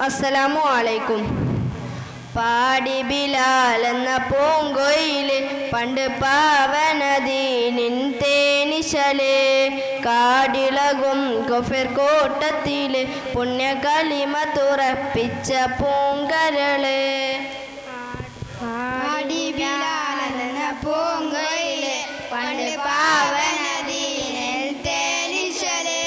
അസ്സലാമു അലൈക്കും. പാടി ബിലാൽ എന്ന പൂങ്കൊയില് പണ്ട് പാവനദീനിൻ തേനിശല് കാടിളകും കുഫർ കോട്ടത്തില് പുണ്യകലിമ തുറപ്പിച്ച പൂങ്കരള്. പാടി ബിലാൽ എന്ന പൂങ്കൊയില് പണ്ട് പാവനദീനിൽ തേനിശല്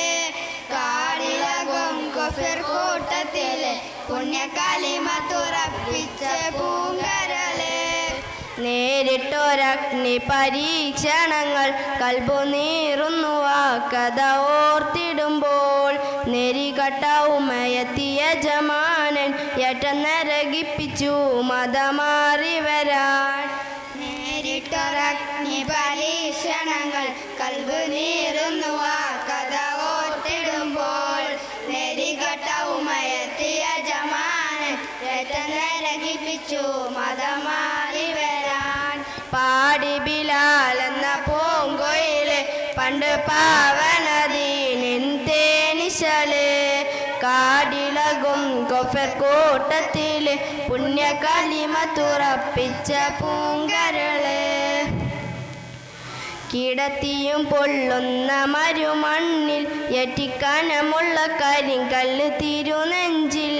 കാടിളകും കുഫർ കൂട്ടത്തില് പുണ്യകലിമ തുറപ്പിച്ച പൂങ്കരള്. നേരിട്ടൊരഗ്നി പരീക്ഷണങ്ങൾ കൽബു നീറുന്നു ആ കഥ ഓർത്തിടുമ്പോൾ നെരികട്ട ഉമയെത്തിയ ജമാനൻ ഏറ്റം നരകിപ്പിച്ചു മതമാറി വരാൻ. നേരിട്ടൊരഗ്നി പരീക്ഷണങ്ങൾ കൽബു നീറുന്നു ആ കഥ ഓർത്തിടുമ്പോൾ നെരികട്ട ഉമയെത്തിയ ജമാനൻ ഏറ്റം നരകിപ്പിച്ചു മതമാറി വരാൻ. പാടി ബിലാൽ എന്ന പൂങ്കൊയില് പണ്ട് പാവനദീനിൻ തേനിശല് കാടിളകും കുഫർ കൂട്ടത്തില് പുണ്യകലിമ തുറപ്പിച്ച പൂങ്കരള്. കിടത്തിയും പൊള്ളുന്ന മരുമണ്ണിൽ എറ്റിക്കനമുള്ള കരിങ്കല്ല് തിരുനെഞ്ചിൽ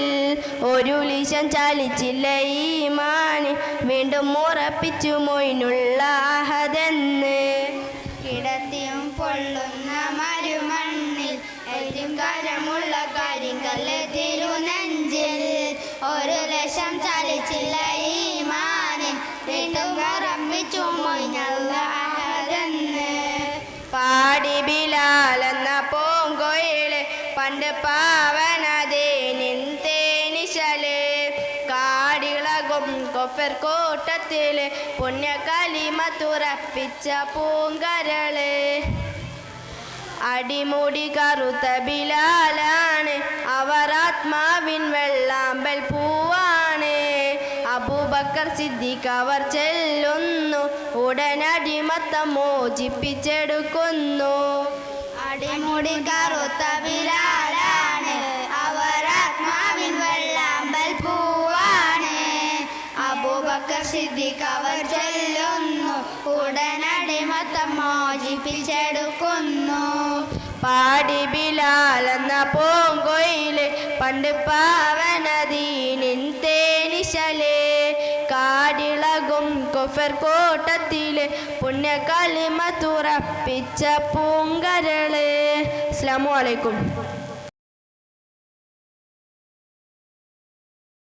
ഒരു ലിശം ചലിച്ചില്ല ഈമാന് വീണ്ടും ഉറപ്പിച്ചു മൊയ്നുള്ള അഹദെന്ന്. കിടത്തിയും പൊള്ളുന്ന മരുമണ്ണിൽ എറ്റിക്കനമുള്ള കരിങ്കല്ല് തിരുനെഞ്ചിൽ ഒരു ലക്ഷം ചലിച്ചില്ല ഈമാന് വീണ്ടും ഉറപ്പിച്ചു മൊയ്നുള്ള അഹദെന്ന്. പാടി ബിലാൽ എന്ന പൂങ്കൊയില് പണ്ട് പാവനദീനിൻ തേനിശല് കാടിളകും കുഫർ കൂട്ടത്തില് പുണ്യകലിമ തുറപ്പിച്ച പൂങ്കരള്. അടിമുടി കറുത്ത ബിലാലാണ് അവർ ആത്മാവിൻ വെള്ളാമ്പൽ പൂവാണ്. അബൂബക്കർ സിദ്ദീഖ് അവർ ചെല്ലുന്നു ഉടനടിമത്തം മോചിപ്പിച്ചെടുക്കുന്നു. അടിമുടി കറുത്ത ബിലാലാണ് അവർ ആത്മാവിൻ വെള്ളാമ്പൽ പൂവാണ്. അബൂബക്കർ സിദ്ദീഖ് അവർ ചെല്ലുന്നു ഉടനടിമത്തം മോചിപ്പിച്ചെടുക്കുന്നു. പാടി ബിലാൽ എന്ന പൂങ്കൊയില് പണ്ട് പാവനദീനിൻ തേനിശല് കാടിളകും കുഫർ കൂട്ടത്തില് പുണ്യകലിമ തുറപ്പിച്ച പൂങ്കരള്. അസ്സലാമു അലൈക്കും.